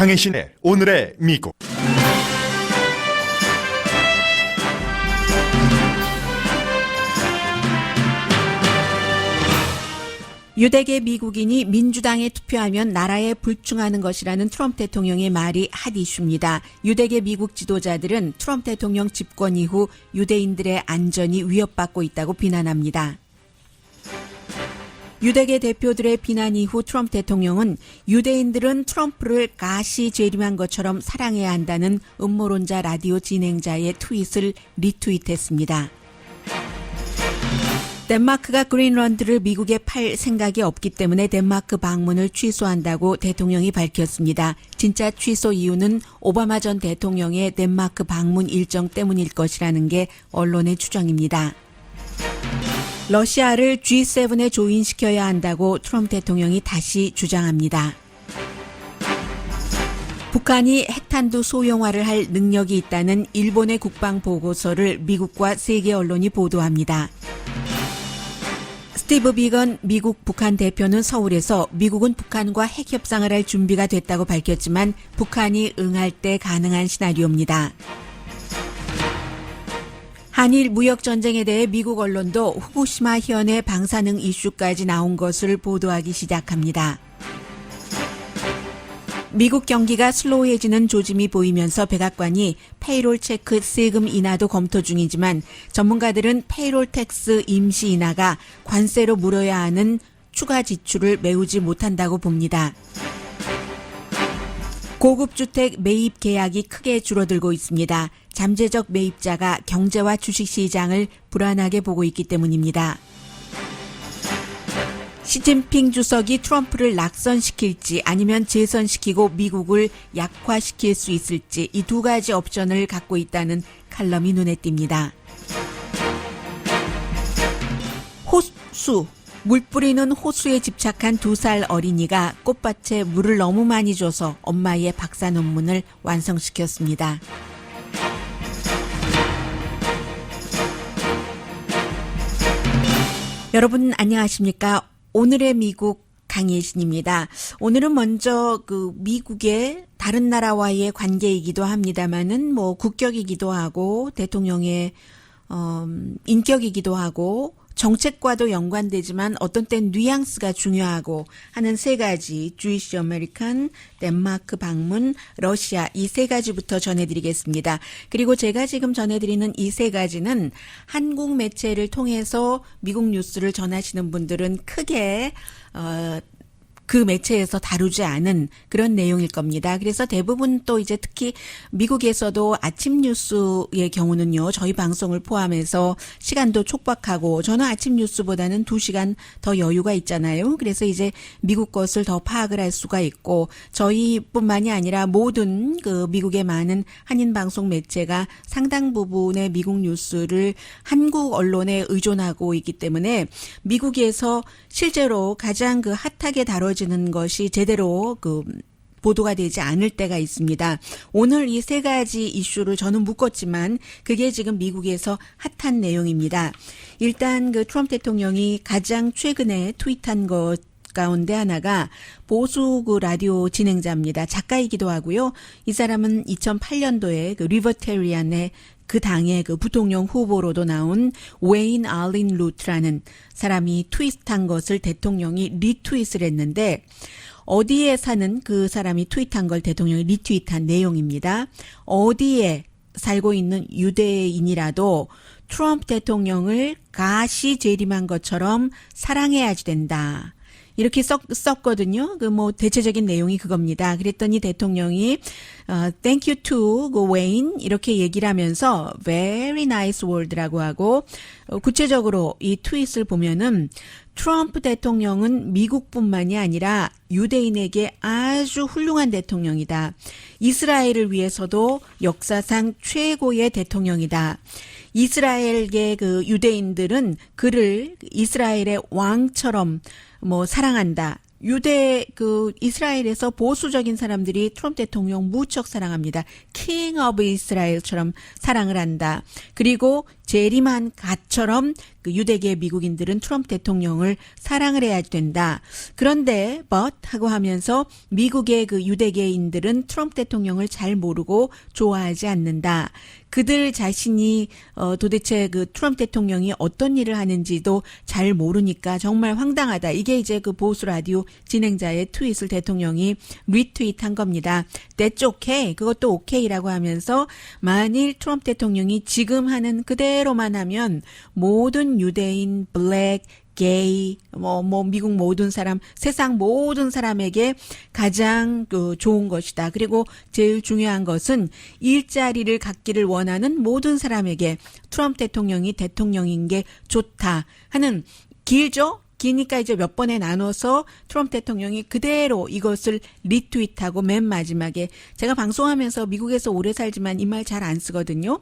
강혜신의 오늘의 미국. 유대계 미국인이 민주당에 투표하면 나라에 불충하는 것이라는 트럼프 대통령의 말이 핫 이슈입니다. 유대계 미국 지도자들은 트럼프 대통령 집권 이후 유대인들의 안전이 위협받고 있다고 비난합니다. 유대계 대표들의 비난 이후 트럼프 대통령은 유대인들은 트럼프를 가시 재림한 것처럼 사랑해야 한다는 음모론자 라디오 진행자의 트윗을 리트윗했습니다. 덴마크가 그린란드를 미국에 팔 생각이 없기 때문에 덴마크 방문을 취소한다고 대통령이 밝혔습니다. 진짜 취소 이유는 오바마 전 대통령의 덴마크 방문 일정 때문일 것이라는 게 언론의 추정입니다. 러시아를 G7에 조인시켜야 한다고 트럼프 대통령이 다시 주장합니다. 북한이 핵탄두 소형화를 할 능력이 있다는 일본의 국방 보고서를 미국과 세계 언론이 보도합니다. 스티브 비건 미국 북한 대표는 서울에서 미국은 북한과 핵 협상을 할 준비가 됐다고 밝혔지만 북한이 응할 때 가능한 시나리오입니다. 한일 무역 전쟁에 대해 미국 언론도 후쿠시마 현의 방사능 이슈까지 나온 것을 보도하기 시작합니다. 미국 경기가 슬로우해지는 조짐이 보이면서 백악관이 페이롤 체크 세금 인하도 검토 중이지만 전문가들은 페이롤 텍스 임시 인하가 관세로 물어야 하는 추가 지출을 메우지 못한다고 봅니다. 고급 주택 매입 계약이 크게 줄어들고 있습니다. 잠재적 매입자가 경제와 주식시장을 불안하게 보고 있기 때문입니다. 시진핑 주석이 트럼프를 낙선시킬지 아니면 재선시키고 미국을 약화시킬 수 있을지 이 두 가지 옵션을 갖고 있다는 칼럼이 눈에 띕니다. 호수, 물 뿌리는 호수에 집착한 2살 어린이가 꽃밭에 물을 너무 많이 줘서 엄마의 박사 논문을 완성시켰습니다. 여러분 안녕하십니까? 오늘의 미국 강예신입니다. 오늘은 먼저 미국의 다른 나라와의 관계이기도 합니다만은 국격이기도 하고 대통령의 인격이기도 하고 정책과도 연관되지만 어떤 땐 뉘앙스가 중요하고 하는 세 가지 주이시 아메리칸, 덴마크 방문, 러시아 이 세 가지부터 전해드리겠습니다. 그리고 제가 지금 전해드리는 이 세 가지는 한국 매체를 통해서 미국 뉴스를 전하시는 분들은 크게 그 매체에서 다루지 않은 그런 내용일 겁니다. 그래서 대부분 또 이제 특히 미국에서도 아침 뉴스의 경우는요, 저희 방송을 포함해서 시간도 촉박하고 저는 아침 뉴스보다는 2시간 더 여유가 있잖아요. 그래서 이제 미국 것을 더 파악을 할 수가 있고 저희뿐만이 아니라 모든 미국의 많은 한인 방송 매체가 상당 부분의 미국 뉴스를 한국 언론에 의존하고 있기 때문에 미국에서 실제로 가장 핫하게 다뤄지는 것이 제대로 보도가 되지 않을 때가 있습니다. 오늘 이 세 가지 이슈를 저는 묶었지만 그게 지금 미국에서 핫한 내용입니다. 일단 트럼프 대통령이 가장 최근에 트윗한 것 가운데 하나가 보수 라디오 진행자입니다. 작가이기도 하고요. 이 사람은 2008년도에 리버테리안의 그 당의 부통령 후보로도 나온 웨인 알린 루트라는 사람이 트윗한 것을 대통령이 리트윗을 했는데 어디에 사는 그 사람이 트윗한 걸 대통령이 리트윗한 내용입니다. 어디에 살고 있는 유대인이라도 트럼프 대통령을 가시 재림한 것처럼 사랑해야지 된다. 이렇게 썼거든요. 대체적인 내용이 그겁니다. 그랬더니 대통령이 Thank you to Wayne 이렇게 얘기를 하면서 Very nice word라고 하고 구체적으로 이 트윗을 보면은 트럼프 대통령은 미국뿐만이 아니라 유대인에게 아주 훌륭한 대통령이다. 이스라엘을 위해서도 역사상 최고의 대통령이다. 이스라엘계 유대인들은 그를 이스라엘의 왕처럼 사랑한다. 이스라엘에서 보수적인 사람들이 트럼프 대통령 무척 사랑합니다. 킹 오브 이스라엘처럼 사랑을 한다. 그리고 재림한 갓처럼 그 유대계 미국인들은 트럼프 대통령을 사랑을 해야 된다. 그런데 but 하고 하면서 미국의 그 유대계인들은 트럼프 대통령을 잘 모르고 좋아하지 않는다. 그들 자신이 도대체 그 트럼프 대통령이 어떤 일을 하는지도 잘 모르니까 정말 황당하다. 이게 이제 그 보수 라디오 진행자의 트윗을 대통령이 리트윗한 겁니다. That's okay. 그것도 오케이라고 하면서 만일 트럼프 대통령이 지금 하는 그대로만 하면 모든 유대인, 블랙, 게이, 미국 모든 사람, 세상 모든 사람에게 가장 좋은 것이다. 그리고 제일 중요한 것은 일자리를 갖기를 원하는 모든 사람에게 트럼프 대통령이 대통령인 게 좋다 하는 길죠? 기니까 이제 몇 번에 나눠서 트럼프 대통령이 그대로 이것을 리트윗하고 맨 마지막에 제가 방송하면서 미국에서 오래 살지만 이 말 잘 안 쓰거든요.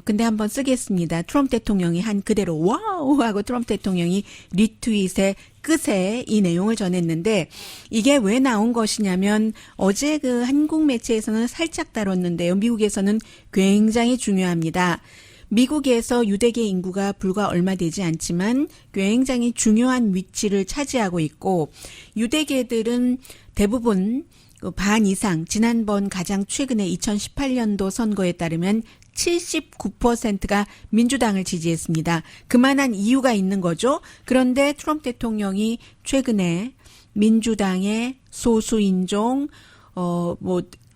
근데 한번 쓰겠습니다. 트럼프 대통령이 한 그대로 와우 하고 트럼프 대통령이 리트윗의 끝에 이 내용을 전했는데 이게 왜 나온 것이냐면 어제 그 한국 매체에서는 살짝 다뤘는데요. 미국에서는 굉장히 중요합니다. 미국에서 유대계 인구가 불과 얼마 되지 않지만 굉장히 중요한 위치를 차지하고 있고 유대계들은 대부분 반 이상 지난번 가장 최근에 2018년도 선거에 따르면 79%가 민주당을 지지했습니다. 그만한 이유가 있는 거죠. 그런데 트럼프 대통령이 최근에 민주당의 소수인종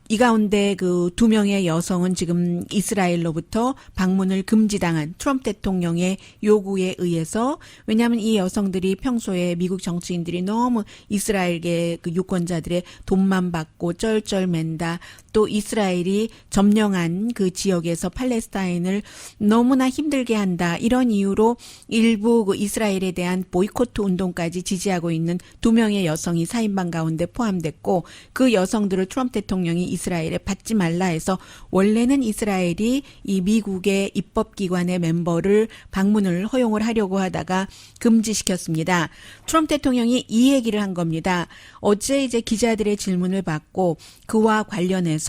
이 가운데 그 2명의 여성은 지금 이스라엘로부터 방문을 금지당한 트럼프 대통령의 요구에 의해서 왜냐하면 이 여성들이 평소에 미국 정치인들이 너무 이스라엘계 그 유권자들의 돈만 받고 쩔쩔맨다. 또 이스라엘이 점령한 그 지역에서 팔레스타인을 너무나 힘들게 한다. 이런 이유로 일부 그 이스라엘에 대한 보이콧 운동까지 지지하고 있는 2명의 여성이 사인방 가운데 포함됐고 그 여성들을 트럼프 대통령이 이스라엘에 받지 말라 해서 원래는 이스라엘이 이 미국의 입법기관의 멤버를 방문을 허용을 하려고 하다가 금지시켰습니다. 트럼프 대통령이 이 얘기를 한 겁니다. 어제 이제 기자들의 질문을 받고 그와 관련해서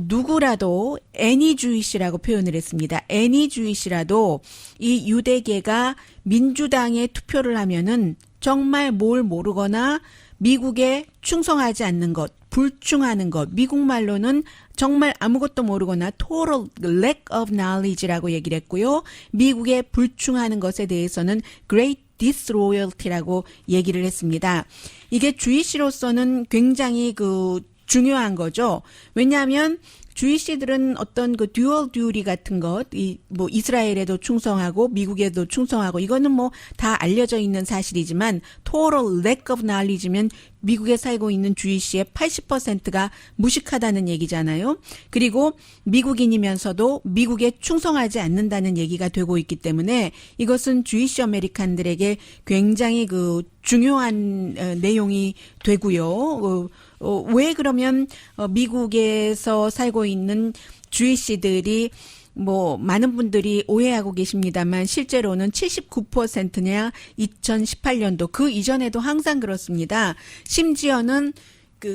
누구라도 any Jewish라고 표현을 했습니다. any Jewish라도 이 유대계가 민주당에 투표를 하면은 정말 뭘 모르거나 미국에 충성하지 않는 것, 불충하는 것, 미국 말로는 정말 아무것도 모르거나 total lack of knowledge라고 얘기를 했고요. 미국에 불충하는 것에 대해서는 great disloyalty라고 얘기를 했습니다. 이게 주이시로서는 굉장히 중요한 거죠. 왜냐하면 주이시들은 어떤 그 듀얼 듀리 같은 것, 이스라엘에도 충성하고 미국에도 충성하고 이거는 다 알려져 있는 사실이지만 total lack of knowledge면 미국에 살고 있는 주이시의 80%가 무식하다는 얘기잖아요. 그리고 미국인이면서도 미국에 충성하지 않는다는 얘기가 되고 있기 때문에 이것은 주이시 아메리칸들에게 굉장히 중요한 내용이 되고요. 왜 그러면 미국에서 살고 있는 주이시들이 많은 분들이 오해하고 계십니다만 실제로는 79%냐 2018년도 그 이전에도 항상 그렇습니다. 심지어는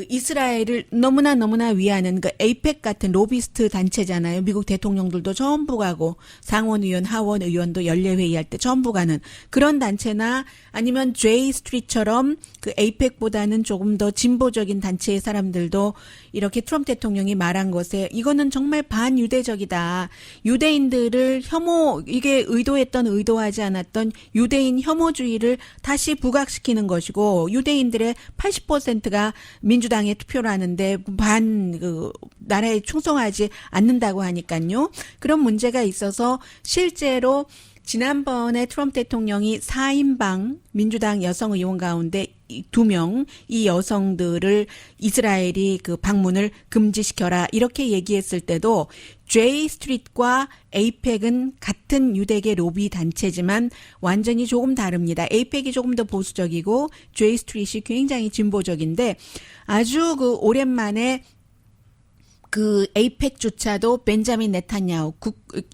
이스라엘을 너무나 위하는 에이펙 같은 로비스트 단체잖아요. 미국 대통령들도 전부 가고 상원의원, 하원의원도 연례회의할 때 전부 가는 그런 단체나 아니면 J 스트리트처럼 에이펙보다는 조금 더 진보적인 단체의 사람들도 이렇게 트럼프 대통령이 말한 것에 이거는 정말 반유대적이다. 유대인들을 이게 의도하지 않았던 유대인 혐오주의를 다시 부각시키는 것이고 유대인들의 80%가 민주당에 투표를 하는데 나라에 충성하지 않는다고 하니까요. 그런 문제가 있어서 실제로 지난번에 트럼프 대통령이 4인방 민주당 여성 의원 가운데 2명 이 여성들을 이스라엘이 방문을 금지시켜라 이렇게 얘기했을 때도 J 스트리트과 에이펙은 같은 유대계 로비 단체지만 완전히 조금 다릅니다. 에이펙이 조금 더 보수적이고 J 스트리트이 굉장히 진보적인데 아주 오랜만에 그 에이펙조차도 벤자민 네탄야후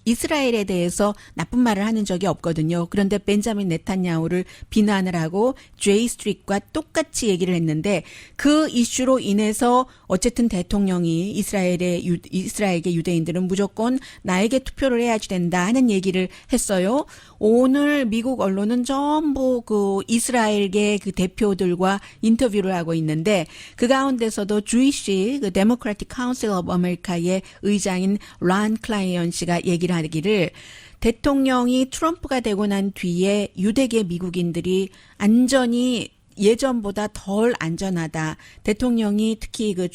이스라엘에 대해서 나쁜 말을 하는 적이 없거든요. 그런데 벤자민 네탄야후를 비난을 하고 제이 스트릿과 똑같이 얘기를 했는데 그 이슈로 인해서 어쨌든 대통령이 이스라엘계 유대인들은 무조건 나에게 투표를 해야지 된다 하는 얘기를 했어요. 오늘 미국 언론은 전부 그 이스라엘계 그 대표들과 인터뷰를 하고 있는데 그 가운데서도 주이시 그 데모크라틱 카운슬 오브 아메리카의 의장인 란 클라이언 씨가 얘기를 하기를 대통령이 트럼프가 되고 난 뒤에 유대계 미국인들이 안전이 예전보다 덜 안전하다. 대통령이 특히 그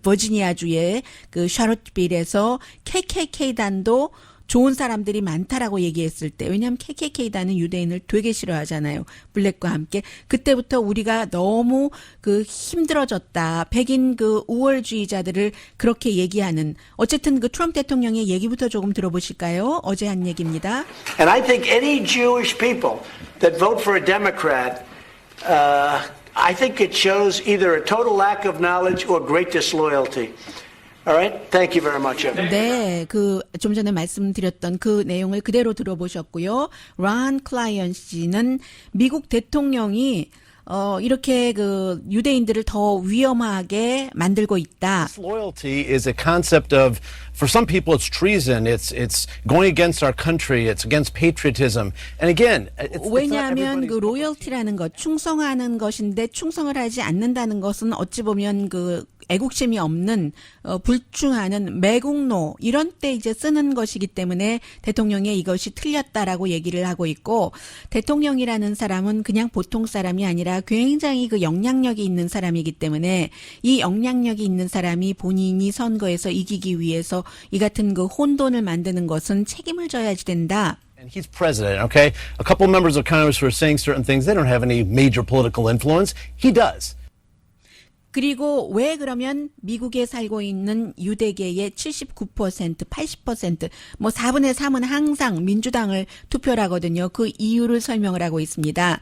버지니아주의 그 샤롯빌에서 KKK단도 좋은 사람들이 많다라고 얘기했을 때, 왜냐하면 KKK단은 유대인을 되게 싫어하잖아요. 블랙과 함께. 그때부터 우리가 너무 그 힘들어졌다. 백인 그 우월주의자들을 그렇게 얘기하는. 어쨌든 그 트럼프 대통령의 얘기부터 조금 들어보실까요? 어제 한 얘기입니다. And I think any Jewish people that vote for a Democrat, I think it shows either a total lack of knowledge or great disloyalty. All right. Thank you very much. 네, 좀 전에 말씀드렸던 그 내용을 그대로 들어보셨고요. 란 클라이언 씨는 미국 대통령이 이렇게 그 유대인들을 더 위험하게 만들고 있다. Loyalty is a concept of, for some people, it's treason. It's going against our country. It's against patriotism. And again, 왜냐하면 그 로열티라는 것, 충성하는 것인데 충성을 하지 않는다는 것은 어찌 보면 그 애국심이 없는 불충하는 매국노 이런 때 이제 쓰는 것이기 때문에 대통령의 이것이 틀렸다라고 얘기를 하고 있고 대통령이라는 사람은 그냥 보통 사람이 아니라 굉장히 그 영향력이 있는 사람이기 때문에 이 영향력이 있는 사람이 본인이 선거에서 이기기 위해서 이 같은 그 혼돈을 만드는 것은 책임을 져야지 된다. And he's president, okay? A couple members of Congress who are saying certain things, they don't have any major political influence. He does. 그리고 왜 그러면 미국에 살고 있는 유대계의 79%, 80%, 뭐 4분의 3은 항상 민주당을 투표를 하거든요. 그 이유를 설명을 하고 있습니다.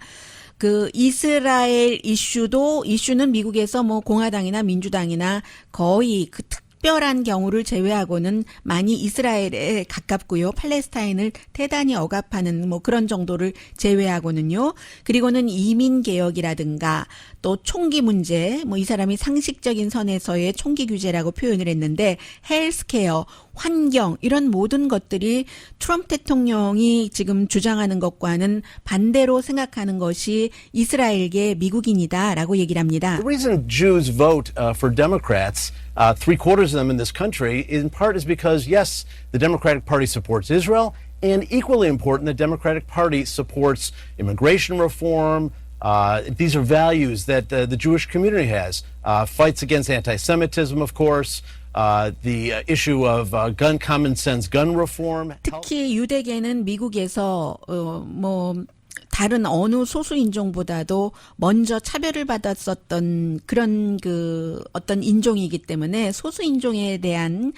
그 이스라엘 이슈는 미국에서 뭐 공화당이나 민주당이나 거의 그 특별한 경우를 제외하고는 많이 이스라엘에 가깝고요. 팔레스타인을 대단히 억압하는 뭐 그런 정도를 제외하고는요. 그리고는 이민 개혁이라든가 또 총기 문제, 뭐 이 사람이 상식적인 선에서의 총기 규제라고 표현을 했는데 헬스케어, 환경 이런 모든 것들이 트럼프 대통령이 지금 주장하는 것과는 반대로 생각하는 것이 이스라엘계 미국인이다라고 얘기를 합니다. The reason Jews vote for Democrats, 3/4 of them in this country, in part is because, yes, the Democratic Party supports Israel, and equally important, the Democratic Party supports immigration reform. These are values that the Jewish community has. Fights against anti-Semitism, of course. The issue of common sense gun reform. 특히 유대계는 미국에서 다른 어느 소수 인종보다도 먼저 차별을 받았었던 그런 그 어떤 인종이기 때문에 소수 인종에 대한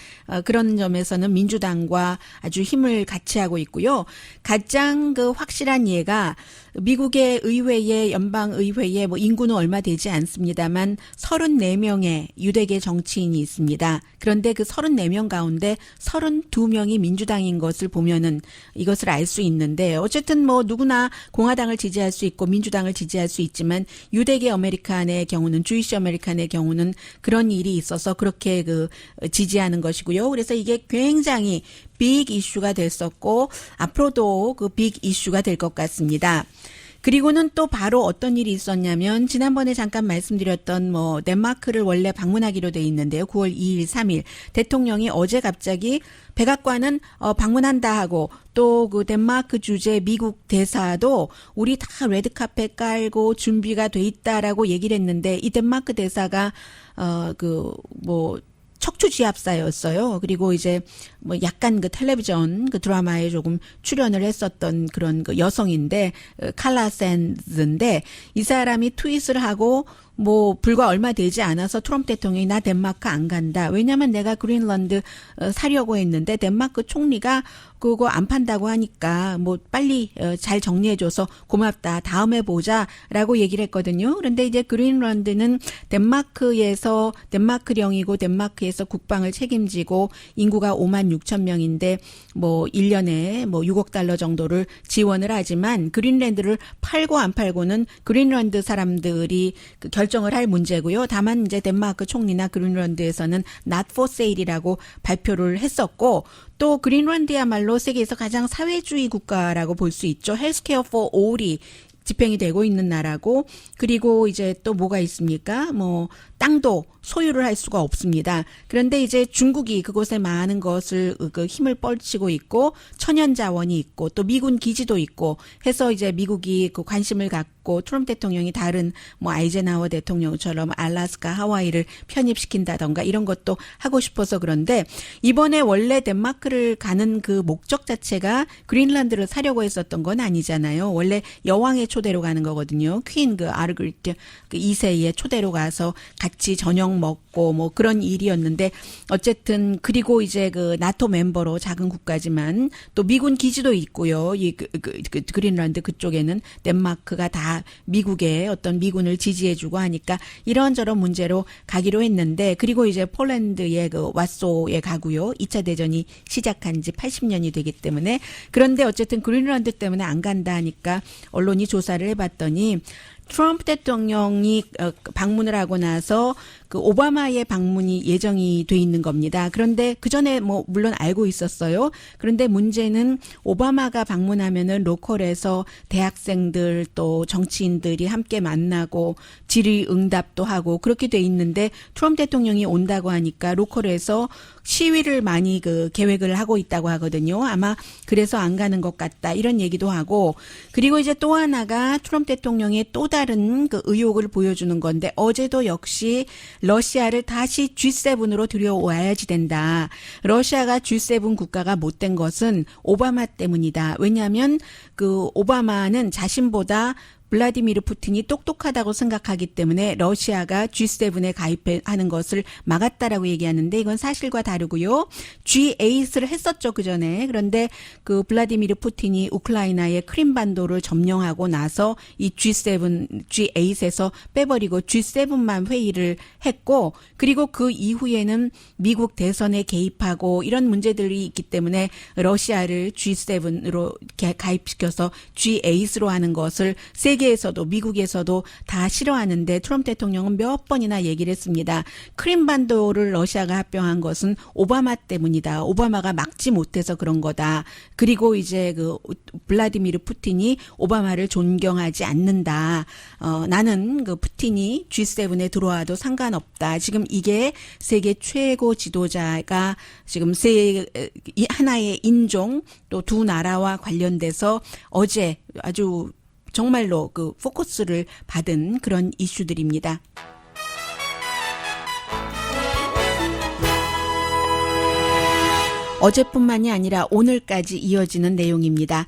그런 점에서는 민주당과 아주 힘을 같이 하고 있고요. 가장 그 확실한 예가 미국의 의회에 연방 의회에 뭐 인구는 얼마 되지 않습니다만 34명의 유대계 정치인이 있습니다. 그런데 그 34명 가운데 32명이 민주당인 것을 보면은 이것을 알 수 있는데 어쨌든 뭐 누구나 공화당을 지지할 수 있고 민주당을 지지할 수 있지만 유대계 아메리칸의 경우는 주이시 아메리칸의 경우는 그런 일이 있어서 그렇게 그 지지하는 것이고요. 그래서 이게 굉장히 빅 이슈가 됐었고 앞으로도 그 빅 이슈가 될 것 같습니다. 그리고는 또 바로 어떤 일이 있었냐면 지난번에 잠깐 말씀드렸던 뭐 덴마크를 원래 방문하기로 돼 있는데요. 9월 2일, 3일 대통령이 어제 갑자기 백악관은 방문한다 하고 또 그 덴마크 주재 미국 대사도 우리 다 레드카펫 깔고 준비가 돼 있다라고 얘기를 했는데 이 덴마크 대사가 척추지압사였어요. 그리고 이제 뭐 약간 그 텔레비전 그 드라마에 조금 출연을 했었던 그런 그 여성인데 칼라 샌즈인데 이 사람이 트윗을 하고 뭐 불과 얼마 되지 않아서 트럼프 대통령이 나 덴마크 안 간다. 왜냐하면 내가 그린란드 사려고 했는데 덴마크 총리가 그거 안 판다고 하니까 뭐 빨리 잘 정리해줘서 고맙다. 다음에 보자라고 얘기를 했거든요. 그런데 이제 그린란드는 덴마크령이고 덴마크에서 국방을 책임지고 인구가 5만 6천 명인데 뭐 1년에 뭐 6억 달러 정도를 지원을 하지만 그린란드를 팔고 안 팔고는 그린란드 사람들이 그 결정을 할 문제고요. 다만 이제 덴마크 총리나 그린란드에서는 not for sale이라고 발표를 했었고 또 그린란드야말로 세계에서 가장 사회주의 국가라고 볼 수 있죠. 헬스케어 for all이 집행이 되고 있는 나라고 그리고 이제 또 뭐가 있습니까? 뭐 땅도 소유를 할 수가 없습니다. 그런데 이제 중국이 그곳에 많은 것을 그 힘을 뻘치고 있고 천연 자원이 있고 또 미군 기지도 있고 해서 이제 미국이 그 관심을 갖고 트럼프 대통령이 다른 뭐 아이젠하워 대통령처럼 알래스카 하와이를 편입시킨다던가 이런 것도 하고 싶어서 그런데 이번에 원래 덴마크를 가는 그 목적 자체가 그린란드를 사려고 했었던 건 아니잖아요. 원래 여왕의 초대로 가는 거거든요. 퀸 그 아르그리트 그 2세의 초대로 가서 같이 저녁 먹고 뭐 그런 일이었는데 어쨌든 그리고 이제 그 나토 멤버로 작은 국가지만 또 미군 기지도 있고요. 이 그린란드 그쪽에는 덴마크가 다 미국의 어떤 미군을 지지해주고 하니까 이런저런 문제로 가기로 했는데 그리고 이제 폴란드의 그 왓소에 가고요. 2차 대전이 시작한 지 80년이 되기 때문에 그런데 어쨌든 그린란드 때문에 안 간다 하니까 언론이 조사를 해봤더니 트럼프 대통령이 방문을 하고 나서 그 오바마의 방문이 예정이 돼 있는 겁니다. 그런데 그 전에 뭐 물론 알고 있었어요. 그런데 문제는 오바마가 방문하면은 로컬에서 대학생들 또 정치인들이 함께 만나고 질의응답도 하고 그렇게 돼 있는데 트럼프 대통령이 온다고 하니까 로컬에서 시위를 많이 그 계획을 하고 있다고 하거든요. 아마 그래서 안 가는 것 같다 이런 얘기도 하고 그리고 이제 또 하나가 트럼프 대통령의 또 다른 그 의혹을 보여주는 건데 어제도 역시 러시아를 다시 G7으로 들여와야지 된다. 러시아가 G7 국가가 못된 것은 오바마 때문이다. 왜냐하면 그 오바마는 자신보다 블라디미르 푸틴이 똑똑하다고 생각하기 때문에 러시아가 G7에 가입하는 것을 막았다라고 얘기하는데 이건 사실과 다르고요. G8을 했었죠 그전에. 그런데 그 블라디미르 푸틴이 우크라이나의 크림반도를 점령하고 나서 이 G8에서 빼버리고 G7만 회의를 했고 그리고 그 이후에는 미국 대선에 개입하고 이런 문제들이 있기 때문에 러시아를 G7으로 가입시켜서 G8으로 하는 것을 세계에서도 미국에서도 다 싫어하는데 트럼프 대통령은 몇 번이나 얘기를 했습니다. 크림반도를 러시아가 합병한 것은 오바마 때문이다. 오바마가 막지 못해서 그런 거다. 그리고 이제 그 블라디미르 푸틴이 오바마를 존경하지 않는다. 나는 그 푸틴이 G7에 들어와도 상관없다. 지금 이게 세계 최고 지도자가 지금 하나의 인종 또 두 나라와 관련돼서 어제 아주 정말로 그 포커스를 받은 그런 이슈들입니다. 어제뿐만이 아니라 오늘까지 이어지는 내용입니다.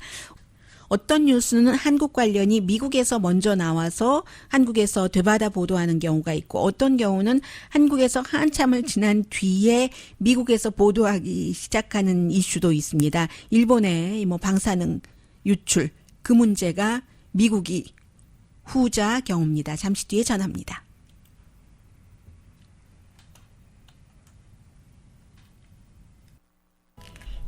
어떤 뉴스는 한국 관련이 미국에서 먼저 나와서 한국에서 되받아 보도하는 경우가 있고 어떤 경우는 한국에서 한참을 지난 뒤에 미국에서 보도하기 시작하는 이슈도 있습니다. 일본의 뭐 방사능 유출 그 문제가 미국이 후자 경우입니다. 잠시 뒤에 전합니다.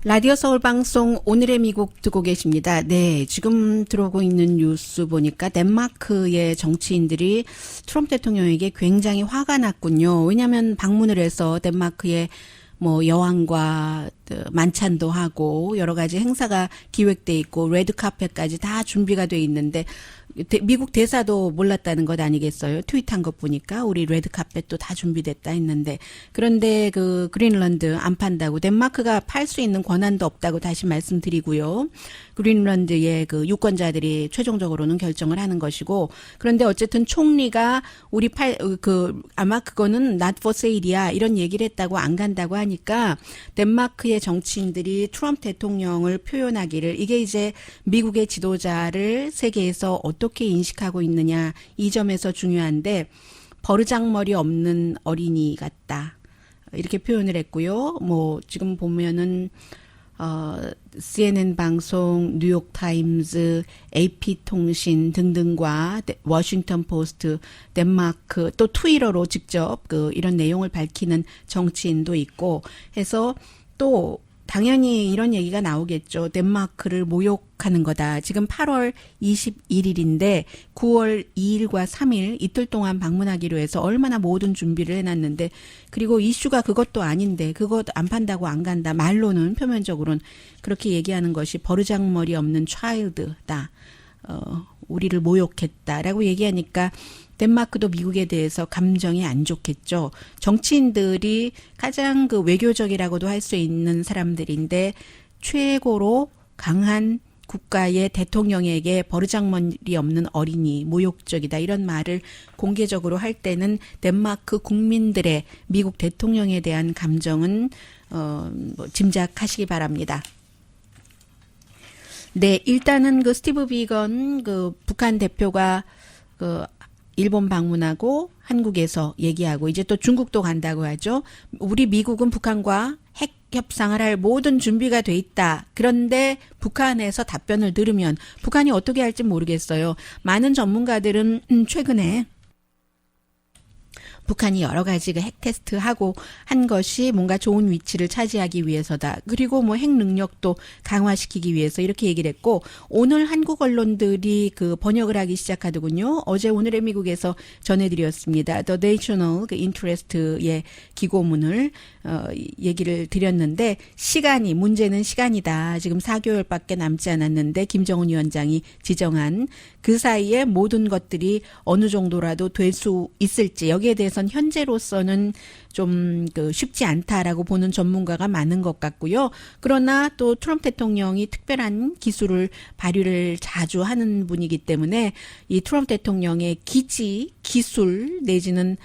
라디오 서울 방송 오늘의 미국 듣고 계십니다. 네, 지금 들어오고 있는 뉴스 보니까 덴마크의 정치인들이 트럼프 대통령에게 굉장히 화가 났군요. 왜냐하면 방문을 해서 덴마크의 뭐 여왕과 만찬도 하고 여러 가지 행사가 기획돼 있고 레드 카펫까지 다 준비가 돼 있는데 미국 대사도 몰랐다는 것 아니겠어요? 트윗한 것 보니까 우리 레드 카펫도 다 준비됐다 했는데 그런데 그 그린란드 안 판다고 덴마크가 팔 수 있는 권한도 없다고 다시 말씀드리고요. 그린란드의 그 유권자들이 최종적으로는 결정을 하는 것이고 그런데 어쨌든 총리가 우리 아마 그거는 not for sale이야 이런 얘기를 했다고 안 간다고 하니까 덴마크의 정치인들이 트럼프 대통령을 표현하기를 이게 이제 미국의 지도자를 세계에서 어떻게 인식하고 있느냐 이 점에서 중요한데 버르장머리 없는 어린이 같다. 이렇게 표현을 했고요. 뭐 지금 보면은 CNN 방송, 뉴욕 타임즈, AP 통신 등등과 워싱턴 포스트, 덴마크 또 트위터로 직접 이런 내용을 밝히는 정치인도 있고 해서 또 당연히 이런 얘기가 나오겠죠. 덴마크를 모욕하는 거다. 지금 8월 21일인데 9월 2일과 3일 이틀 동안 방문하기로 해서 얼마나 모든 준비를 해놨는데 그리고 이슈가 그것도 아닌데 그것 안 판다고 안 간다. 말로는 표면적으로는 그렇게 얘기하는 것이 버르장머리 없는 차일드다. 우리를 모욕했다라고 얘기하니까 덴마크도 미국에 대해서 감정이 안 좋겠죠. 정치인들이 가장 외교적이라고도 할 수 있는 사람들인데 최고로 강한 국가의 대통령에게 버르장머리 없는 어린이, 모욕적이다 이런 말을 공개적으로 할 때는 덴마크 국민들의 미국 대통령에 대한 감정은 짐작하시기 바랍니다. 네, 일단은 스티브 비건 북한 대표가 일본 방문하고 한국에서 얘기하고 이제 또 중국도 간다고 하죠. 우리 미국은 북한과 핵 협상을 할 모든 준비가 돼 있다. 그런데 북한에서 답변을 들으면 북한이 어떻게 할지 모르겠어요. 많은 전문가들은 최근에 북한이 여러 가지 핵 테스트하고 한 것이 뭔가 좋은 위치를 차지하기 위해서다. 그리고 핵 능력도 강화시키기 위해서 이렇게 얘기를 했고 오늘 한국 언론들이 번역을 하기 시작하더군요. 어제 오늘의 미국에서 전해드렸습니다. The National Interest의 기고문을 얘기를 드렸는데 문제는 시간이다. 지금 4개월밖에 남지 않았는데 김정은 위원장이 지정한 그 사이에 모든 것들이 어느 정도라도 될 수 있을지 여기에 대해서는 현재로서는 좀 쉽지 않다라고 보는 전문가가 많은 것 같고요. 그러나 또 트럼프 대통령이 특별한 기술을 발휘를 자주 하는 분이기 때문에 이 트럼프 대통령의 기술 내지는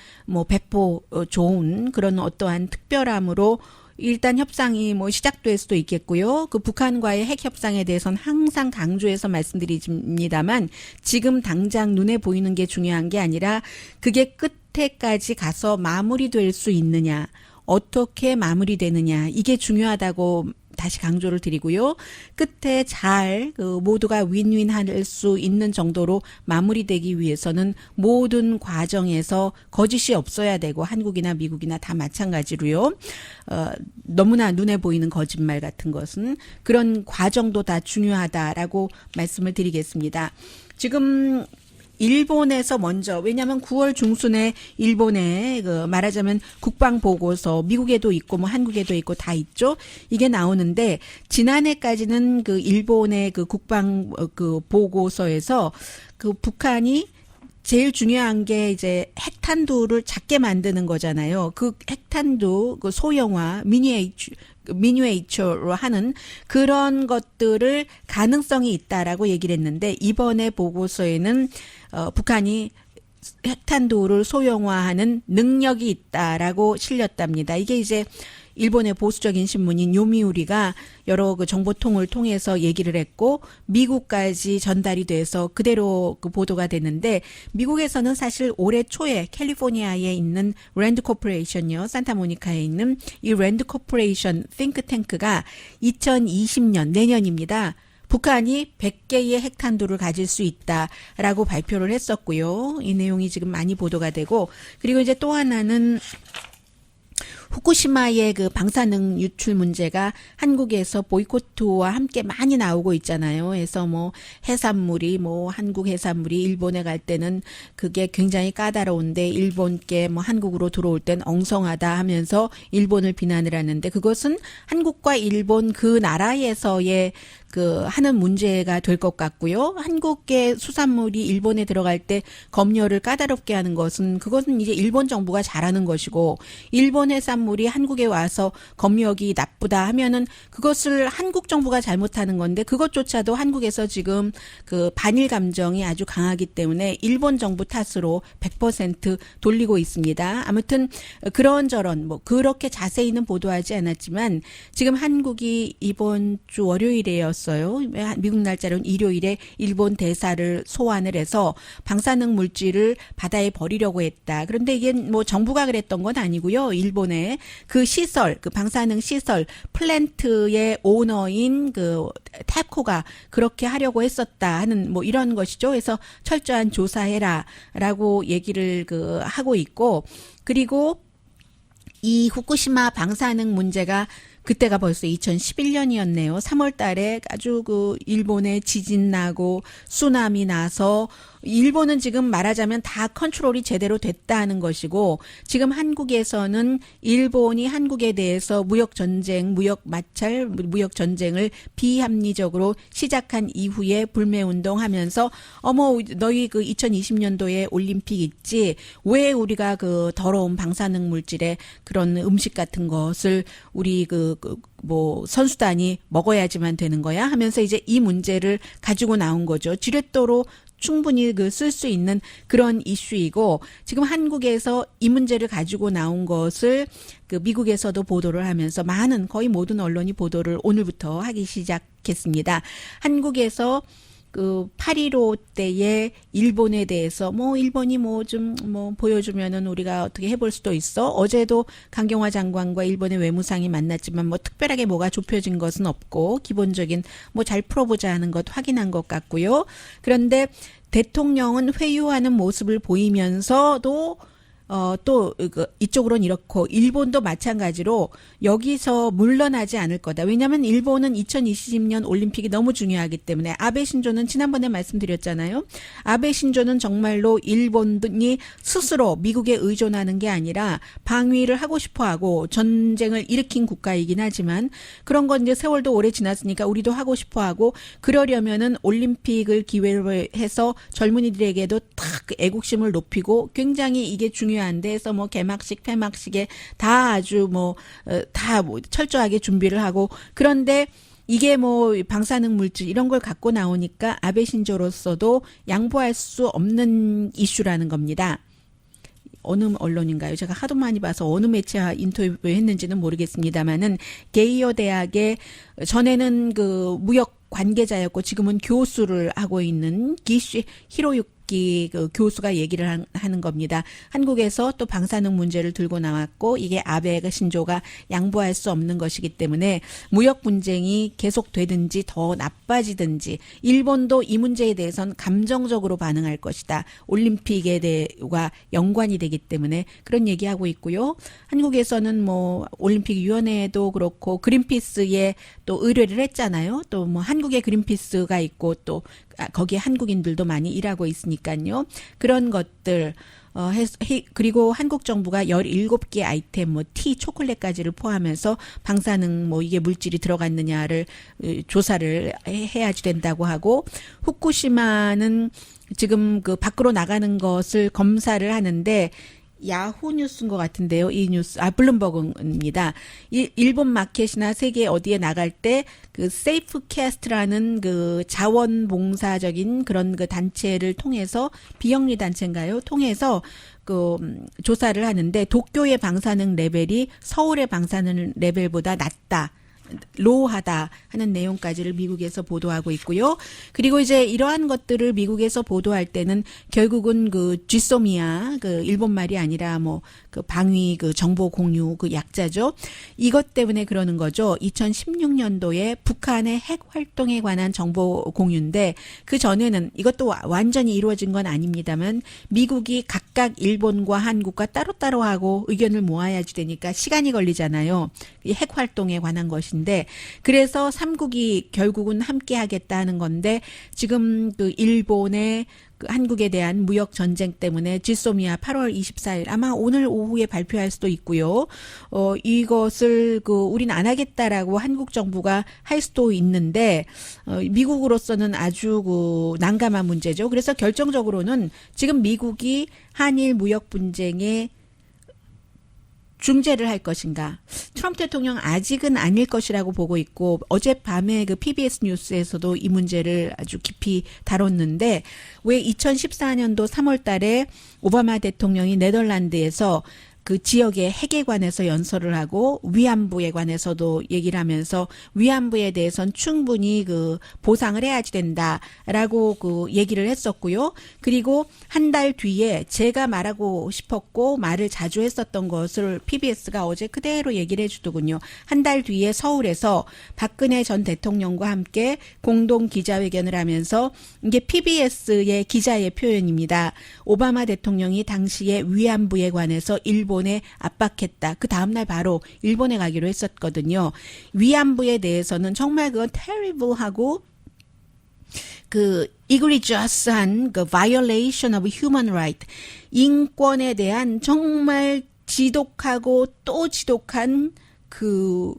배포 좋은 그런 어떠한 특별함으로 일단 협상이 시작될 수도 있겠고요. 북한과의 핵 협상에 대해서는 항상 강조해서 말씀드립니다만 지금 당장 눈에 보이는 게 중요한 게 아니라 그게 끝에까지 가서 마무리될 수 있느냐, 어떻게 마무리되느냐 이게 중요하다고 다시 강조를 드리고요. 끝에 잘 모두가 윈윈할 수 있는 정도로 마무리되기 위해서는 모든 과정에서 거짓이 없어야 되고 한국이나 미국이나 다 마찬가지로요. 너무나 눈에 보이는 거짓말 같은 것은 그런 과정도 다 중요하다라고 말씀을 드리겠습니다. 지금 일본에서 먼저 왜냐하면 9월 중순에 일본에 말하자면 국방 보고서 미국에도 있고 한국에도 있고 다 있죠. 이게 나오는데 지난해까지는 일본의 국방 보고서에서 북한이 제일 중요한 게 이제 핵탄두를 작게 만드는 거잖아요. 핵탄두 소형화 미니에이처로 하는 그런 것들을 가능성이 있다라고 얘기를 했는데 이번에 보고서에는 북한이 핵탄두를 소형화하는 능력이 있다라고 실렸답니다. 이게 이제 일본의 보수적인 신문인 요미우리가 여러 정보통을 통해서 얘기를 했고 미국까지 전달이 돼서 그대로 보도가 됐는데 미국에서는 사실 올해 초에 캘리포니아에 있는 랜드 코퍼레이션이요. 산타모니카에 있는 이 랜드 코퍼레이션 띵크탱크가 2020년 내년입니다. 북한이 100개의 핵탄두를 가질 수 있다라고 발표를 했었고요. 이 내용이 지금 많이 보도가 되고 그리고 이제 또 하나는 후쿠시마의 방사능 유출 문제가 한국에서 보이콧와 함께 많이 나오고 있잖아요. 그래서 해산물이 한국 해산물이 일본에 갈 때는 그게 굉장히 까다로운데 일본께 한국으로 들어올 땐 엉성하다 하면서 일본을 비난을 하는데 그것은 한국과 일본 그 나라에서의 하는 문제가 될 것 같고요. 한국의 수산물이 일본에 들어갈 때 검열을 까다롭게 하는 것은 그것은 이제 일본 정부가 잘하는 것이고 일본 해산물 방산물이 한국에 와서 검역이 나쁘다 하면은 그것을 한국 정부가 잘못하는 건데 그것조차도 한국에서 지금 그 반일 감정이 아주 강하기 때문에 일본 정부 탓으로 100% 돌리고 있습니다. 아무튼 그런저런 뭐 그렇게 자세히는 보도하지 않았지만 지금 한국이 이번 주 월요일이었어요. 미국 날짜로는 일요일에 일본 대사를 소환을 해서 방사능 물질을 바다에 버리려고 했다. 그런데 이게 뭐 정부가 그랬던 건 아니고요. 일본의 그 시설, 그 방사능 시설 플랜트의 오너인 그 탭코가 그렇게 하려고 했었다 하는 뭐 이런 것이죠. 그래서 철저한 조사해라라고 얘기를 그 하고 있고 그리고 이 후쿠시마 방사능 문제가 그때가 벌써 2011년이었네요. 3월 달에 아주 그 일본에 지진 나고 쓰나미 나서 일본은 지금 말하자면 다 컨트롤이 제대로 됐다는 것이고 지금 한국에서는 일본이 한국에 대해서 무역 전쟁, 무역 마찰, 무역 전쟁을 비합리적으로 시작한 이후에 불매 운동하면서 어머 너희 그 2020년도에 올림픽 있지 왜 우리가 그 더러운 방사능 물질의 그런 음식 같은 것을 우리 뭐 선수단이 먹어야지만 되는 거야 하면서 이제 이 문제를 가지고 나온 거죠. 지렛대로 충분히 그 쓸 수 있는 그런 이슈이고 지금 한국에서 이 문제를 가지고 나온 것을 그 미국에서도 보도를 하면서 많은 거의 모든 언론이 보도를 오늘부터 하기 시작했습니다. 한국에서 그 8.15 때에 일본에 대해서 뭐 일본이 뭐 좀 뭐 보여주면은 우리가 어떻게 해볼 수도 있어. 어제도 강경화 장관과 일본의 외무상이 만났지만 뭐 특별하게 뭐가 좁혀진 것은 없고 기본적인 뭐 잘 풀어보자 하는 것 확인한 것 같고요. 그런데 대통령은 회유하는 모습을 보이면서도 또 이쪽으로는 이렇고 일본도 마찬가지로 여기서 물러나지 않을 거다. 왜냐하면 일본은 2020년 올림픽이 너무 중요하기 때문에 아베 신조는 지난번에 말씀드렸잖아요. 아베 신조는 정말로 일본이 스스로 미국에 의존하는 게 아니라 방위를 하고 싶어하고 전쟁을 일으킨 국가이긴 하지만 그런 건 이제 세월도 오래 지났으니까 우리도 하고 싶어하고 그러려면은 올림픽을 기회로 해서 젊은이들에게도 탁 애국심을 높이고 굉장히 이게 중요한데 해서 뭐 개막식, 폐막식에 다 아주 다 철저하게 준비를 하고 그런데 이게 뭐 방사능 물질 이런 걸 갖고 나오니까 아베 신조로서도 양보할 수 없는 이슈라는 겁니다. 어느 언론인가요? 제가 하도 많이 봐서 어느 매체와 인터뷰했는지는 모르겠습니다만은 게이오 대학의 전에는 그 무역 관계자였고 지금은 교수를 하고 있는 기시 히로유키 그 교수가 얘기를 하는 겁니다. 한국에서 또 방사능 문제를 들고 나왔고 이게 아베 신조가 양보할 수 없는 것이기 때문에 무역 분쟁이 계속되든지 더 나빠지든지 일본도 이 문제에 대해서는 감정적으로 반응할 것이다. 올림픽에 대해와 연관이 되기 때문에 그런 얘기하고 있고요. 한국에서는 뭐 올림픽 위원회도 그렇고 그린피스에 또 의뢰를 했잖아요. 또 뭐 한국에 그린피스가 있고 또 거기에 한국인들도 많이 일하고 있으니까요. 그런 것들 그리고 한국 정부가 17개 아이템 뭐 티, 초콜릿까지를 포함해서 방사능 뭐 이게 물질이 들어갔느냐를 조사를 해야지 된다고 하고 후쿠시마는 지금 그 밖으로 나가는 것을 검사를 하는데 야후 뉴스인 것 같은데요. 이 뉴스, 블룸버그입니다. 일본 마켓이나 세계 어디에 나갈 때 그 세이프캐스트라는 그 자원봉사적인 그런 그 단체를 통해서 비영리 단체인가요? 통해서 그 조사를 하는데 도쿄의 방사능 레벨이 서울의 방사능 레벨보다 낮다. 로우하다 하는 내용까지를 미국에서 보도하고 있고요. 그리고 이제 이러한 것들을 미국에서 보도할 때는 결국은 그 쥐소미아 그 일본 말이 아니라 뭐 그 방위 그 정보 공유 그 약자죠. 이것 때문에 그러는 거죠. 2016년도에 북한의 핵 활동에 관한 정보 공유인데 그 전에는 이것도 완전히 이루어진 건 아닙니다만 미국이 각각 일본과 한국과 따로따로 하고 의견을 모아야지 되니까 시간이 걸리잖아요. 이 핵 활동에 관한 것인데 그래서 3국이 결국은 함께 하겠다는 건데 지금 그 일본의 그 한국에 대한 무역 전쟁 때문에 지소미아 8월 24일 아마 오늘 오후에 발표할 수도 있고요. 이것을 우린 안 하겠다라고 한국 정부가 할 수도 있는데 미국으로서는 아주 난감한 문제죠. 그래서 결정적으로는 지금 미국이 한일 무역 분쟁에 중재를 할 것인가? 트럼프 대통령 아직은 아닐 것이라고 보고 있고 어젯밤에 그 PBS 뉴스에서도 이 문제를 아주 깊이 다뤘는데 왜 2014년도 3월 달에 오바마 대통령이 네덜란드에서 그 지역의 핵에 관해서 연설을 하고 위안부에 관해서도 얘기를 하면서 위안부에 대해선 충분히 그 보상을 해야지 된다라고 그 얘기를 했었고요. 그리고 한 달 뒤에 제가 말하고 싶었고 말을 자주 했었던 것을 PBS가 어제 그대로 얘기를 해주더군요. 한 달 뒤에 서울에서 박근혜 전 대통령과 함께 공동 기자회견을 하면서 이게 PBS의 기자의 표현입니다. 오바마 대통령이 당시에 위안부에 관해서 일본에 압박했다. 그 다음날 바로 일본에 가기로 했었거든요. 위안부에 대해서는 정말 그건 terrible하고 그 egregious한 그 violation of human right, 인권에 대한 정말 지독하고 또 지독한 그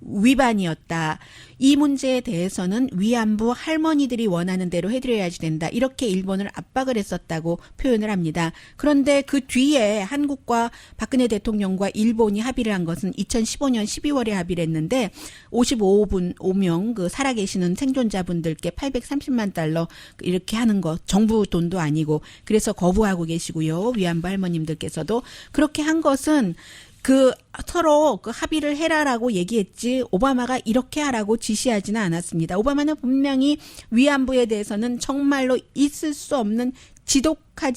위반이었다. 이 문제에 대해서는 위안부 할머니들이 원하는 대로 해드려야지 된다. 이렇게 일본을 압박을 했었다고 표현을 합니다. 그런데 그 뒤에 한국과 박근혜 대통령과 일본이 합의를 한 것은 2015년 12월에 합의를 했는데 55명 그 살아계시는 생존자분들께 830만 달러 이렇게 하는 거 정부 돈도 아니고 그래서 거부하고 계시고요. 위안부 할머님들께서도 그렇게 한 것은 그 서로 그 합의를 해라라고 얘기했지 오바마가 이렇게 하라고 지시하지는 않았습니다. 오바마는 분명히 위안부에 대해서는 정말로 있을 수 없는 지독한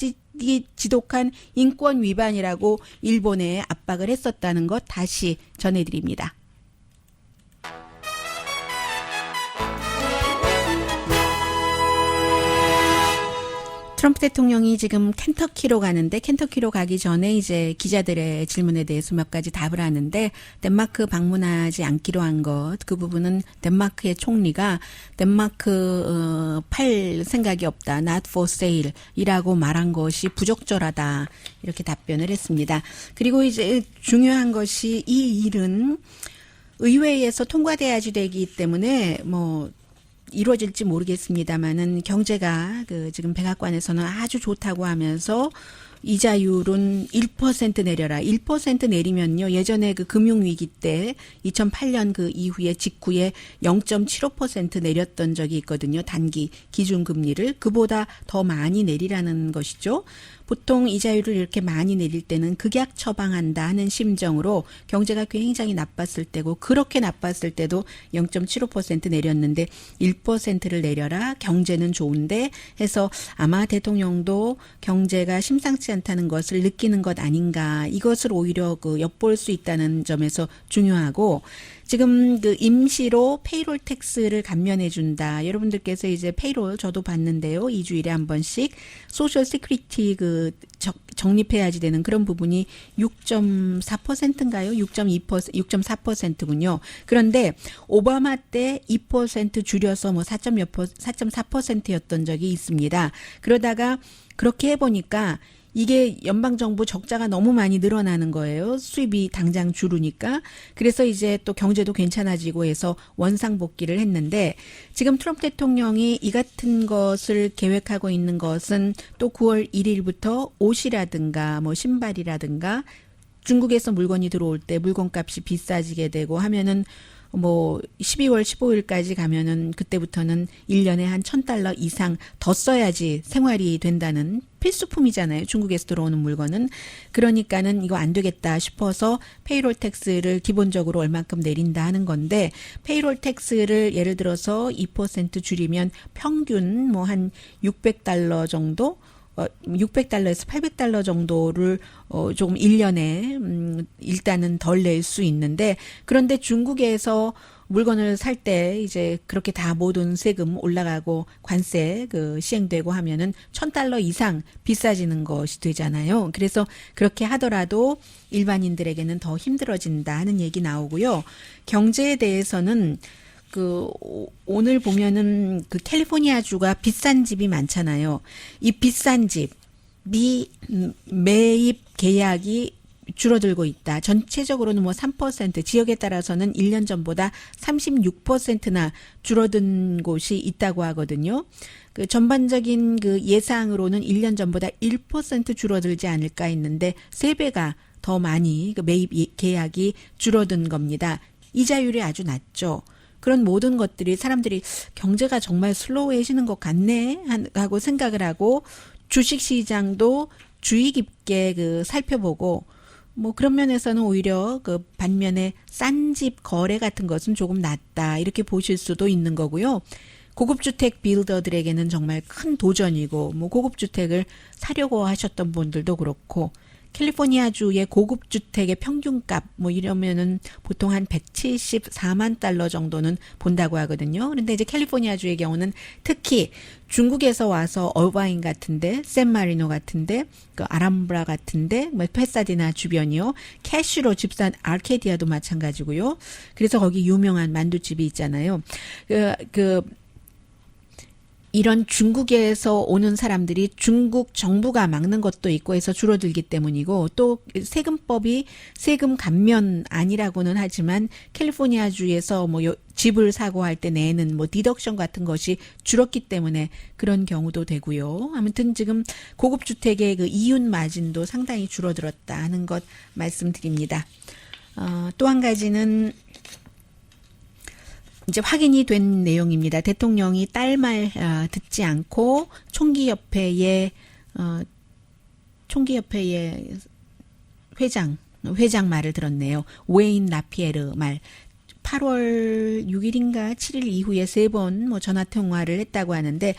인권 위반이라고 일본에 압박을 했었다는 것 다시 전해드립니다. 트럼프 대통령이 지금 켄터키로 가는데 켄터키로 가기 전에 이제 기자들의 질문에 대해서 몇 가지 답을 하는데 덴마크 방문하지 않기로 한 것, 그 부분은 덴마크의 총리가 덴마크 팔 생각이 없다, not for sale 이라고 말한 것이 부적절하다 이렇게 답변을 했습니다. 그리고 이제 중요한 것이 이 일은 의회에서 통과돼야지 되기 때문에 뭐 이루어질지 모르겠습니다만은 경제가 그 지금 백악관에서는 아주 좋다고 하면서 이자율은 1% 내려라. 1% 내리면요. 예전에 그 금융위기 때 2008년 그 이후에 직후에 0.75% 내렸던 적이 있거든요. 단기 기준금리를. 그보다 더 많이 내리라는 것이죠. 보통 이자율을 이렇게 많이 내릴 때는 극약 처방한다 하는 심정으로 경제가 굉장히 나빴을 때고 그렇게 나빴을 때도 0.75% 내렸는데 1%를 내려라. 경제는 좋은데 해서 아마 대통령도 경제가 심상치 않다는 것을 느끼는 것 아닌가. 이것을 오히려 그 엿볼 수 있다는 점에서 중요하고 지금 그 임시로 페이롤 텍스를 감면해 준다. 여러분들께서 이제 페이롤 저도 봤는데요. 2주일에 한 번씩 소셜 시큐리티 그 적립해야지 되는 그런 부분이 6.4%인가요? 6.4%군요. 그런데 오바마 때 2% 줄여서 뭐 4.4%였던 적이 있습니다. 그러다가 그렇게 해보니까 이게 연방정부 적자가 너무 많이 늘어나는 거예요. 수입이 당장 줄으니까. 그래서 이제 또 경제도 괜찮아지고 해서 원상복귀를 했는데 지금 트럼프 대통령이 이 같은 것을 계획하고 있는 것은 또 9월 1일부터 옷이라든가 뭐 신발이라든가 중국에서 물건이 들어올 때 물건값이 비싸지게 되고 하면은 뭐 12월 15일까지 가면은 그때부터는 1년에 한 $1,000 이상 더 써야지 생활이 된다는 필수품이잖아요. 중국에서 들어오는 물건은. 그러니까는 이거 안 되겠다 싶어서 페이롤 텍스를 기본적으로 얼만큼 내린다 하는 건데 페이롤 텍스를 예를 들어서 2% 줄이면 평균 뭐 한 $600 정도 600달러에서 800달러 정도를 조금 1년에 일단은 덜 낼 수 있는데 그런데 중국에서 물건을 살 때 이제 그렇게 다 모든 세금 올라가고 관세 그 시행되고 하면은 $1,000 이상 비싸지는 것이 되잖아요. 그래서 그렇게 하더라도 일반인들에게는 더 힘들어진다 하는 얘기 나오고요. 경제에 대해서는 그 오늘 보면은 그 캘리포니아주가 비싼 집이 많잖아요. 이 비싼 집이 매입 계약이 줄어들고 있다. 전체적으로는 뭐 3%, 지역에 따라서는 1년 전보다 36%나 줄어든 곳이 있다고 하거든요. 그 전반적인 그 예상으로는 1년 전보다 1% 줄어들지 않을까 했는데 3배가 더 많이 그 매입 계약이 줄어든 겁니다. 이자율이 아주 낮죠. 그런 모든 것들이 사람들이 경제가 정말 슬로우해지는 것 같네 하고 생각을 하고 주식시장도 주의 깊게 그 살펴보고 뭐 그런 면에서는 오히려 그 반면에 싼 집 거래 같은 것은 조금 낮다 이렇게 보실 수도 있는 거고요. 고급주택 빌더들에게는 정말 큰 도전이고 뭐 고급주택을 사려고 하셨던 분들도 그렇고 캘리포니아주의 고급주택의 평균값 뭐 이러면은 보통 한 174만 달러 정도는 본다고 하거든요. 그런데 이제 캘리포니아주의 경우는 특히 중국에서 와서 어바인 같은데, 샌마리노 같은데, 그 아람브라 같은데, 뭐 페사디나 주변이요. 캐시로 집산 아르케디아도 마찬가지고요. 그래서 거기 유명한 만두집이 있잖아요. 이런 중국에서 오는 사람들이 중국 정부가 막는 것도 있고 해서 줄어들기 때문이고 또 세금법이 세금 감면 아니라고는 하지만 캘리포니아주에서 뭐 집을 사고 할 때 내는 뭐 디덕션 같은 것이 줄었기 때문에 그런 경우도 되고요. 아무튼 지금 고급 주택의 그 이윤 마진도 상당히 줄어들었다 하는 것 말씀드립니다. 또 한 가지는 이제 확인이 된 내용입니다. 대통령이 딸 말 듣지 않고 총기협회의 회장 말을 들었네요. 웨인 라피에르 말. 8월 6일인가 7일 이후에 3번 뭐 전화 통화를 했다고 하는데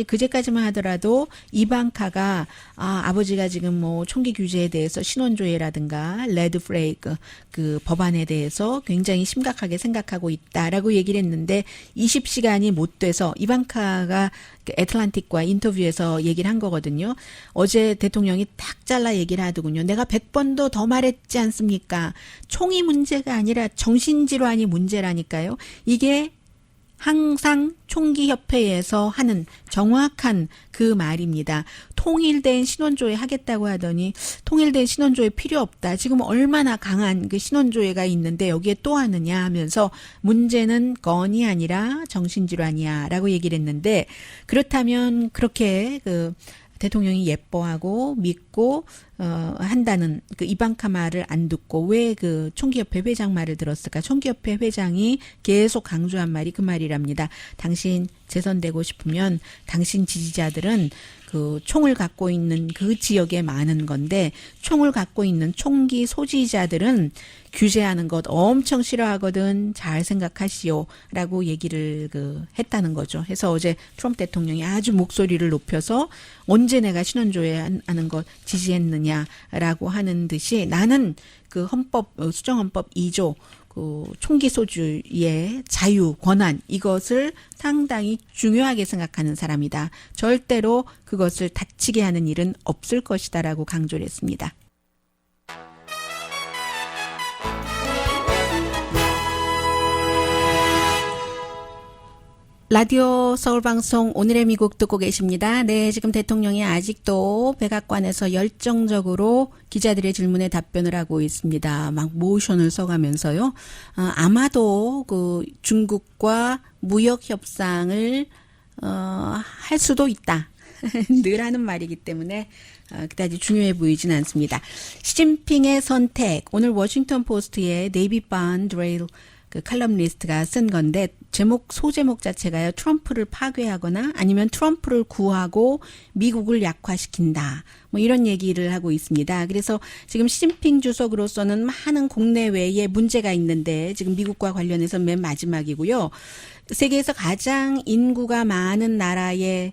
그제까지만 하더라도 이방카가 아버지가 지금 뭐 총기 규제에 대해서 신원조회라든가 레드 플래그 그 법안에 대해서 굉장히 심각하게 생각하고 있다라고 얘기를 했는데 20시간이 못 돼서 이방카가 그 애틀란틱과 인터뷰에서 얘기를 한 거거든요. 어제 대통령이 딱 잘라 얘기를 하더군요. 내가 100번도 더 말했지 않습니까? 총이 문제가 아니라 정신질환이 문제라니까요. 이게 항상 총기협회에서 하는 정확한 그 말입니다. 통일된 신원조회 하겠다고 하더니 통일된 신원조회 필요 없다. 지금 얼마나 강한 그 신원조회가 있는데 여기에 또 하느냐 하면서 문제는 건이 아니라 정신질환이야 라고 얘기를 했는데 그렇다면 그렇게 그 대통령이 예뻐하고 믿고 한다는 그 이방카 말을 안 듣고 왜 그 총기협회 회장 말을 들었을까? 총기협회 회장이 계속 강조한 말이 그 말이랍니다. 당신 재선되고 싶으면 당신 지지자들은 그 총을 갖고 있는 그 지역에 많은 건데 총을 갖고 있는 총기 소지자들은 규제하는 것 엄청 싫어하거든. 잘 생각하시오라고 얘기를 했다는 거죠. 해서 어제 트럼프 대통령이 아주 목소리를 높여서 언제 내가 신원조회 하는 것 지지했느냐라고 하는 듯이 나는 그 수정헌법 2조 그 총기 소지의 자유, 권한 이것을 상당히 중요하게 생각하는 사람이다. 절대로 그것을 다치게 하는 일은 없을 것이다라고 강조를 했습니다. 라디오 서울방송 오늘의 미국 듣고 계십니다. 네, 지금 대통령이 아직도 백악관에서 열정적으로 기자들의 질문에 답변을 하고 있습니다. 막 모션을 써가면서요. 아마도 그 중국과 무역 협상을 할 수도 있다. 늘 하는 말이기 때문에 그다지 중요해 보이진 않습니다. 시진핑의 선택. 오늘 워싱턴 포스트의 데이비 반드레일 그 칼럼니스트가 쓴 건데 소제목 자체가요. 트럼프를 파괴하거나 아니면 트럼프를 구하고 미국을 약화시킨다. 뭐 이런 얘기를 하고 있습니다. 그래서 지금 시진핑 주석으로서는 많은 국내외에 문제가 있는데 지금 미국과 관련해서 맨 마지막이고요. 세계에서 가장 인구가 많은 나라의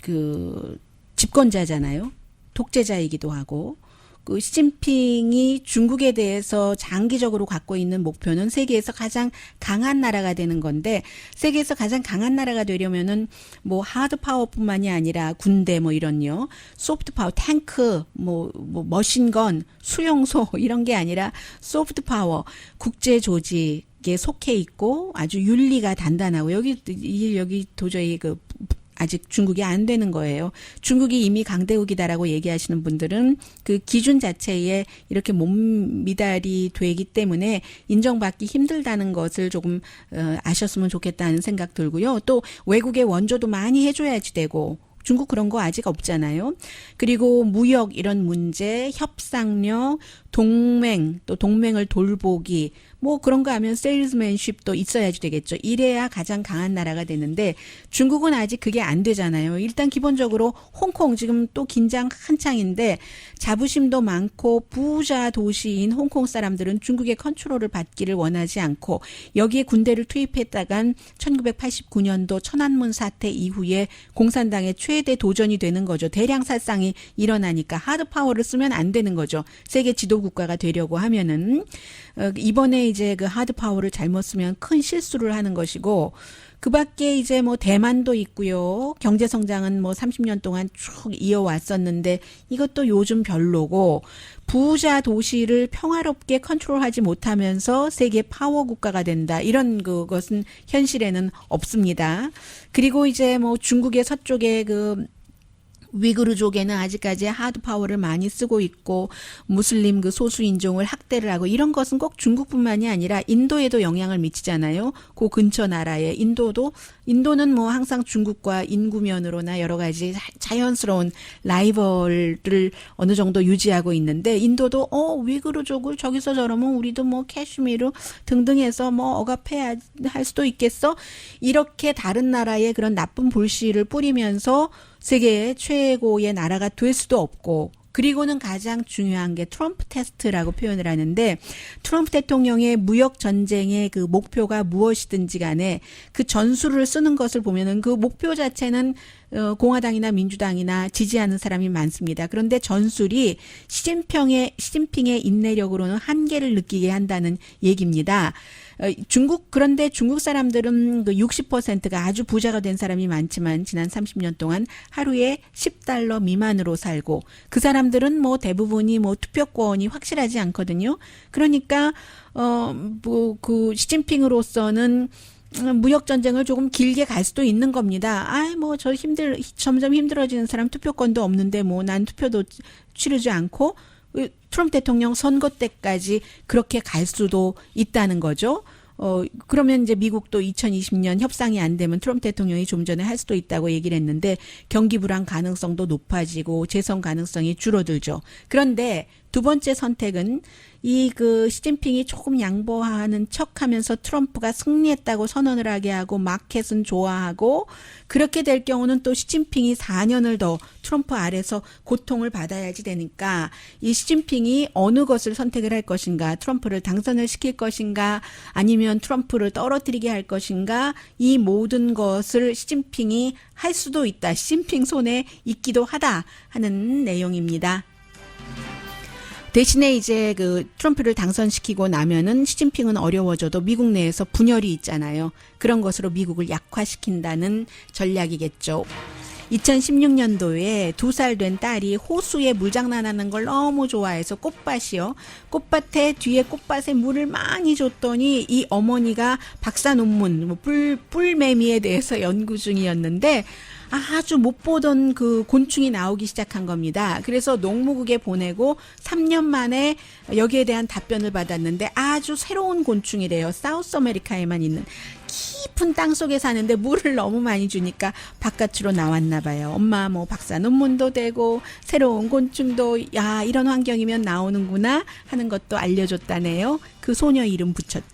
그 집권자잖아요. 독재자이기도 하고. 그 시진핑이 중국에 대해서 장기적으로 갖고 있는 목표는 세계에서 가장 강한 나라가 되는 건데 세계에서 가장 강한 나라가 되려면은 뭐 하드 파워뿐만이 아니라 군대 뭐 이런요. 소프트 파워, 탱크, 뭐 머신건, 수용소 이런 게 아니라 소프트 파워, 국제 조직에 속해 있고 아주 윤리가 단단하고 여기 도저히 아직 중국이 안 되는 거예요. 중국이 이미 강대국이다라고 얘기하시는 분들은 그 기준 자체에 이렇게 몸미달이 되기 때문에 인정받기 힘들다는 것을 조금 아셨으면 좋겠다는 생각 들고요. 또 외국의 원조도 많이 해줘야지 되고 중국 그런 거 아직 없잖아요. 그리고 무역 이런 문제, 협상력, 동맹, 또 동맹을 돌보기, 뭐 그런 거 하면 세일즈맨십도 있어야지 되겠죠. 이래야 가장 강한 나라가 되는데 중국은 아직 그게 안 되잖아요. 일단 기본적으로 홍콩 지금 또 긴장 한창인데 자부심도 많고 부자 도시인 홍콩 사람들은 중국의 컨트롤을 받기를 원하지 않고 여기에 군대를 투입했다간 1989년도 천안문 사태 이후에 공산당의 최대 도전이 되는 거죠. 대량 살상이 일어나니까 하드 파워를 쓰면 안 되는 거죠. 세계 지도 국가가 되려고 하면은 이번에 이제 그 하드 파워를 잘못 쓰면 큰 실수를 하는 것이고 그 밖에 이제 뭐 대만도 있고요. 경제 성장은 뭐 30년 동안 쭉 이어왔었는데 이것도 요즘 별로고 부자 도시를 평화롭게 컨트롤하지 못하면서 세계 파워 국가가 된다. 이런 그것은 현실에는 없습니다. 그리고 이제 뭐 중국의 서쪽에 그 위구르족에는 아직까지 하드 파워를 많이 쓰고 있고 무슬림 그 소수 인종을 학대를 하고 이런 것은 꼭 중국뿐만이 아니라 인도에도 영향을 미치잖아요. 그 근처 나라에 인도는 뭐 항상 중국과 인구면으로나 여러 가지 자연스러운 라이벌을 어느 정도 유지하고 있는데 인도도 위구르족을 저기서 저러면 우리도 뭐 캐슈미르 등등 해서 뭐 억압해야 할 수도 있겠어. 이렇게 다른 나라에 그런 나쁜 불씨를 뿌리면서 세계의 최고의 나라가 될 수도 없고 그리고는 가장 중요한 게 트럼프 테스트라고 표현을 하는데 트럼프 대통령의 무역 전쟁의 그 목표가 무엇이든지 간에 그 전술을 쓰는 것을 보면은 그 목표 자체는 공화당이나 민주당이나 지지하는 사람이 많습니다. 그런데 전술이 시진핑의 인내력으로는 한계를 느끼게 한다는 얘기입니다. 그런데 중국 사람들은 그 60%가 아주 부자가 된 사람이 많지만 지난 30년 동안 하루에 $10 미만으로 살고 그 사람들은 뭐 대부분이 뭐 투표권이 확실하지 않거든요. 그러니까 그 시진핑으로서는 무역 전쟁을 조금 길게 갈 수도 있는 겁니다. 점점 힘들어지는 사람 투표권도 없는데 뭐 난 투표도 치르지 않고 트럼프 대통령 선거 때까지 그렇게 갈 수도 있다는 거죠. 그러면 이제 미국도 2020년 협상이 안 되면 트럼프 대통령이 좀 전에 할 수도 있다고 얘기를 했는데 경기 불안 가능성도 높아지고 재선 가능성이 줄어들죠. 그런데 두 번째 선택은 그 시진핑이 조금 양보하는 척하면서 트럼프가 승리했다고 선언을 하게 하고 마켓은 좋아하고 그렇게 될 경우는 또 시진핑이 4년을 더 트럼프 아래서 고통을 받아야지 되니까 이 시진핑이 어느 것을 선택을 할 것인가, 트럼프를 당선을 시킬 것인가, 아니면 트럼프를 떨어뜨리게 할 것인가, 이 모든 것을 시진핑이 할 수도 있다. 시진핑 손에 있기도 하다 하는 내용입니다. 대신에 이제 그 트럼프를 당선시키고 나면은 시진핑은 어려워져도 미국 내에서 분열이 있잖아요. 그런 것으로 미국을 약화시킨다는 전략이겠죠. 2016년도에 2살 된 딸이 호수에 물장난하는 걸 너무 좋아해서 꽃밭에 뒤에 꽃밭에 물을 많이 줬더니 이 어머니가 박사 논문 뿔매미에 대해서 연구 중이었는데 아주 못 보던 그 곤충이 나오기 시작한 겁니다. 그래서 농무국에 보내고 3년 만에 여기에 대한 답변을 받았는데 아주 새로운 곤충이래요. 사우스 아메리카에만 있는 깊은 땅 속에 사는데 물을 너무 많이 주니까 바깥으로 나왔나 봐요. 엄마 뭐 박사 논문도 되고 새로운 곤충도 이런 환경이면 나오는구나 하는 것도 알려줬다네요. 그 소녀 이름 붙였죠.